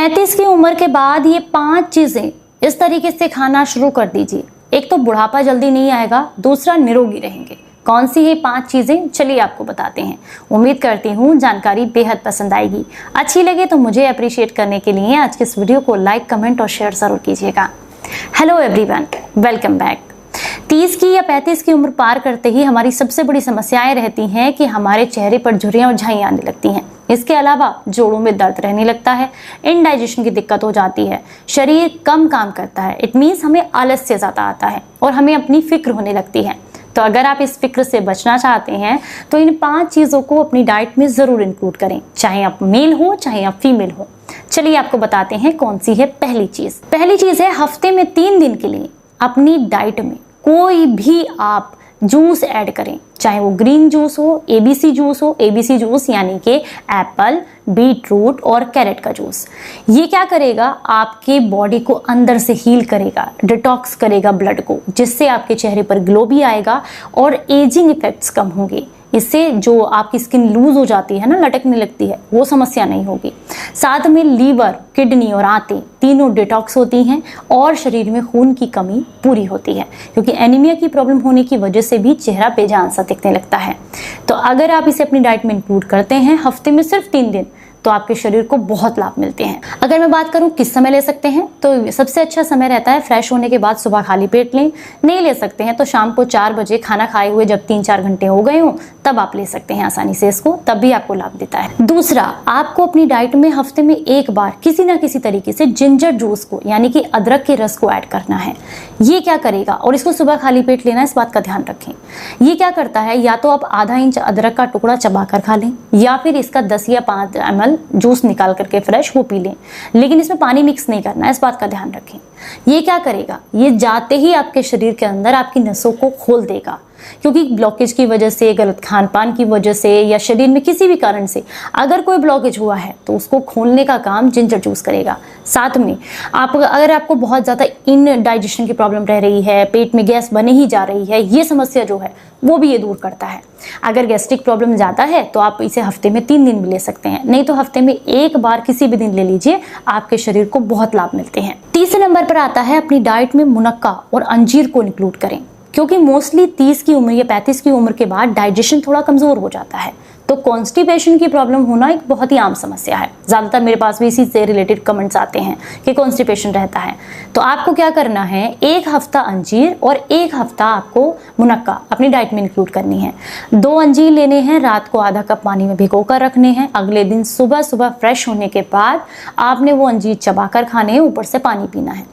35 की उम्र के बाद ये 5 चीजें इस तरीके से खाना शुरू कर दीजिए। एक तो बुढ़ापा जल्दी नहीं आएगा, दूसरा निरोगी रहेंगे। कौन सी है 5 चीजें, चलिए आपको बताते हैं। उम्मीद करती हूँ जानकारी बेहद पसंद आएगी। अच्छी लगे तो मुझे अप्रिशिएट करने के लिए आज के इस वीडियो को लाइक, कमेंट और शेयर जरूर कीजिएगा। Hello everyone, welcome back. 30 की या 35 की उम्र पार करते ही हमारी सबसे बड़ी समस्याएं रहती हैं कि हमारे चेहरे पर झुर्रियां और झाइयां आने लगती हैं। इसके अलावा जोड़ों में दर्द रहने लगता है, इनडाइजेशन की दिक्कत हो जाती है, शरीर कम काम करता है। इट मीन्स हमें आलस्य ज़्यादा आता है और हमें अपनी फिक्र होने लगती है। तो अगर आप इस फिक्र से बचना चाहते हैं तो इन 5 चीज़ों को अपनी डाइट में ज़रूर इंक्लूड करें, चाहे आप मेल हो चाहे आप फीमेल हो। चलिए आपको बताते हैं कौन सी है पहली चीज़ है हफ्ते में 3 दिन के लिए अपनी डाइट में कोई भी आप जूस ऐड करें, चाहे वो ग्रीन जूस हो, एबीसी जूस यानी कि एप्पल, बीटरूट और कैरेट का जूस। ये क्या करेगा, आपके बॉडी को अंदर से हील करेगा, डिटॉक्स करेगा ब्लड को, जिससे आपके चेहरे पर ग्लो भी आएगा और एजिंग इफेक्ट्स कम होंगे। इससे जो आपकी स्किन लूज हो जाती है ना, लटकने लगती है, वो समस्या नहीं होगी। साथ में लीवर, किडनी और आंतें तीनों डिटॉक्स होती हैं और शरीर में खून की कमी पूरी होती है, क्योंकि एनीमिया की प्रॉब्लम होने की वजह से भी चेहरा बेजान सा दिखने लगता है। तो अगर आप इसे अपनी डाइट में इंक्लूड करते हैं हफ्ते में सिर्फ 3 दिन, तो आपके शरीर को बहुत लाभ मिलते हैं। अगर मैं बात करूं किस समय ले सकते हैं, तो सबसे अच्छा समय रहता है फ्रेश होने के बाद सुबह खाली पेट लें। नहीं ले सकते हैं तो शाम को 4 बजे खाना खाए हुए जब 3-4 घंटे हो गए हों तब आप ले सकते हैं आसानी से इसको, तब भी आपको लाभ देता है। दूसरा, आपको अपनी डाइट में हफ्ते में एक बार किसी ना किसी तरीके से जिंजर जूस को यानी कि अदरक के रस को ऐड करना है। ये क्या करेगा, और इसको सुबह खाली पेट लेना, इस बात का ध्यान रखें। ये क्या करता है, या तो आप आधा इंच अदरक का टुकड़ा चबा कर खा लें या फिर इसका 10 या 5 ml जूस निकाल करके फ्रेश वो पी लें, लेकिन इसमें पानी मिक्स नहीं करना है, इस बात का ध्यान रखें। ये क्या करेगा, ये जाते ही आपके शरीर के अंदर आपकी नसों को खोल देगा, क्योंकि ब्लॉकेज की वजह से, गलत खान पान की वजह से या शरीर में किसी भी कारण से अगर कोई ब्लॉकेज हुआ है तो उसको खोलने का काम जिंजर जूस करेगा। साथ में अगर आपको बहुत ज़्यादा इनडाइजेशन की प्रॉब्लम रह रही है, पेट में गैस बने ही जा रही है, ये समस्या जो है वो भी ये दूर करता है। अगर गैस्ट्रिक प्रॉब्लम ज़्यादा है तो आप इसे हफ्ते में 3 दिन भी ले सकते हैं, नहीं तो हफ्ते में एक बार किसी भी दिन ले लीजिए, आपके शरीर को बहुत लाभ मिलते हैं। तीसरे नंबर पर आता है अपनी डाइट में मुनक्का और अंजीर को इंक्लूड करें, क्योंकि मोस्टली 30 की उम्र या 35 की उम्र के बाद डाइजेशन थोड़ा कमज़ोर हो जाता है, तो कॉन्स्टिपेशन की प्रॉब्लम होना एक बहुत ही आम समस्या है। ज़्यादातर मेरे पास भी इसी से रिलेटेड कमेंट्स आते हैं कि कॉन्स्टिपेशन रहता है। तो आपको क्या करना है, 1 हफ्ता अंजीर और 1 हफ्ता आपको मुनक्का अपनी डाइट में इंक्लूड करनी है। 2 अंजीर लेने हैं, रात को आधा कप पानी में भिगो कर रखने हैं। अगले दिन सुबह सुबह फ्रेश होने के बाद आपने वो अंजीर चबा कर खाने हैं, ऊपर से पानी पीना है।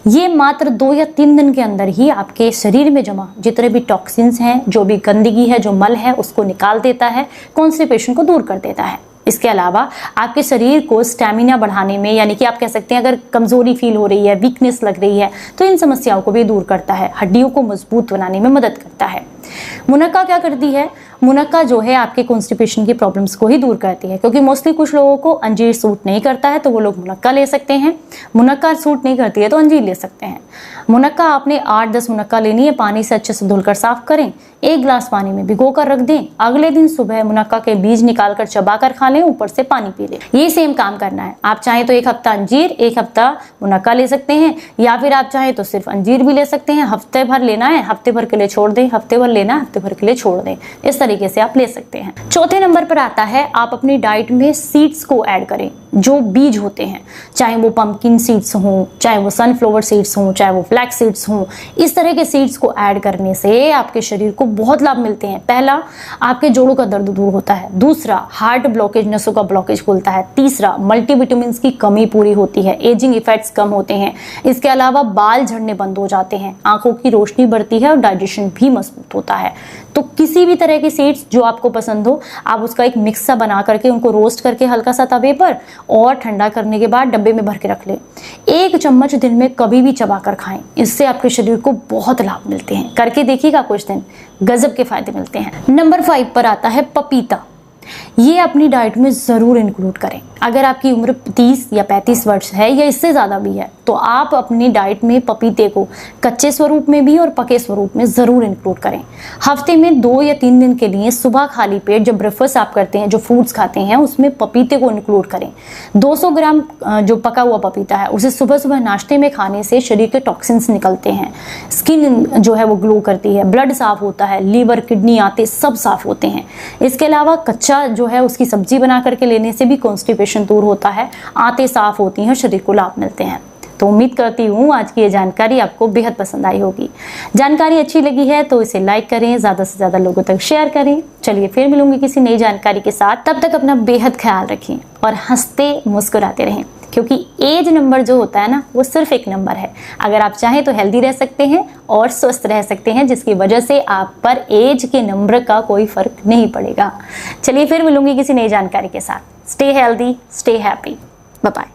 ये मात्र 2 या 3 दिन के अंदर ही आपके शरीर में जमा जितने भी टॉक्सिन्स हैं, जो भी गंदगी है, जो मल है, उसको निकाल देता है, कॉन्स्टिपेशन को दूर कर देता है। इसके अलावा आपके शरीर को स्टैमिना बढ़ाने में, यानी कि आप कह सकते हैं अगर कमजोरी फील हो रही है, वीकनेस लग रही है, तो इन समस्याओं को भी दूर करता है, हड्डियों को मजबूत बनाने में मदद करता है। मुनक्का क्या करती है, मुनक्का जो है आपके कॉन्स्टिपेशन की प्रॉब्लम्स को ही दूर करती है, क्योंकि मोस्टली कुछ लोगों को अंजीर सूट नहीं करता है तो वो लोग मुनक्का ले सकते हैं, मुनक्का सूट नहीं करती है तो अंजीर ले सकते हैं। मुनक्का आपने 8-10 मुनक्का लेनी है, पानी से अच्छे से धुलकर साफ करें, 1 गिलास पानी में भिगो कर रख दें। अगले दिन सुबह मुनक्का के बीज निकाल कर चबा कर खा लें, ऊपर से पानी पी लें। ये सेम काम करना है। आप चाहें तो 1 हफ्ता अंजीर, 1 हफ्ता मुनक्का ले सकते हैं, या फिर आप चाहें तो सिर्फ अंजीर भी ले सकते हैं। हफ्ते भर लेना है, हफ्ते भर के लिए छोड़ दें, हफ्ते भर लेना, हफ्ते भर के लिए छोड़ दें। इस तरीके से आप ले सकते हैं। चौथे नंबर पर आता है आप अपनी डाइट में सीड्स को ऐड करें, जो बीज होते हैं, चाहे वो पंपकिन सीड्स हों, चाहे वो सनफ्लावर सीड्स हों, चाहे वो फ्लैक्स सीड्स हों। इस तरह के सीड्स को ऐड करने से आपके शरीर को बहुत लाभ मिलते हैं। पहला, आपके जोड़ों का दर्द दूर होता है। दूसरा, हार्ट ब्लॉकेज, नसों का ब्लॉकेज खुलता है। तीसरा, मल्टीविटामिन्स की कमी पूरी होती है, एजिंग इफेक्ट्स कम होते हैं। इसके अलावा बाल झड़ने बंद हो जाते हैं, आंखों की रोशनी बढ़ती है और डाइजेशन भी मजबूत होता है। तो किसी भी तरह के सीड्स जो आपको पसंद हो, आप उसका एक मिक्स सा बना करके उनको रोस्ट करके हल्का सा तवे पर और ठंडा करने के बाद डब्बे में भर के रख लें। 1 चम्मच दिन में कभी भी चबा कर खाएं, इससे आपके शरीर को बहुत लाभ मिलते हैं। करके देखिएगा, कुछ दिन गजब के फायदे मिलते हैं। नंबर 5 पर आता है पपीता। ये अपनी डाइट में ज़रूर इंक्लूड करें। अगर आपकी उम्र 30 या 35 वर्ष है या इससे ज़्यादा भी है तो आप अपनी डाइट में पपीते को कच्चे स्वरूप में भी और पके स्वरूप में ज़रूर इंक्लूड करें। हफ्ते में 2 या 3 दिन के लिए सुबह खाली पेट जब ब्रेकफास्ट आप करते हैं, जो फ्रूट्स खाते हैं, उसमें पपीते को इंक्लूड करें। 200 ग्राम जो पका हुआ पपीता है उसे सुबह सुबह नाश्ते में खाने से शरीर के टॉक्सिन्स निकलते हैं, स्किन जो है वो ग्लो करती है, ब्लड साफ होता है, लीवर, किडनी, आंतें सब साफ होते हैं। इसके अलावा कच्चा जो है उसकी सब्जी बना करके लेने से भी कॉन्स्टिपेशन दूर होता है, आंतें साफ होती हैं, शरीर को लाभ मिलते हैं। तो उम्मीद करती हूँ आज की ये जानकारी आपको बेहद पसंद आई होगी। जानकारी अच्छी लगी है तो इसे लाइक करें, ज़्यादा से ज़्यादा लोगों तक शेयर करें। चलिए फिर मिलूंगी किसी नई जानकारी के साथ। तब तक अपना बेहद ख्याल रखें और हंसते मुस्कुराते रहें, क्योंकि एज नंबर जो होता है ना वो सिर्फ एक नंबर है। अगर आप चाहें तो हेल्दी रह सकते हैं और स्वस्थ रह सकते हैं, जिसकी वजह से आप पर एज के नंबर का कोई फर्क नहीं पड़ेगा। चलिए फिर मिलूंगी किसी नई जानकारी के साथ। Stay healthy, stay happy, bye bye.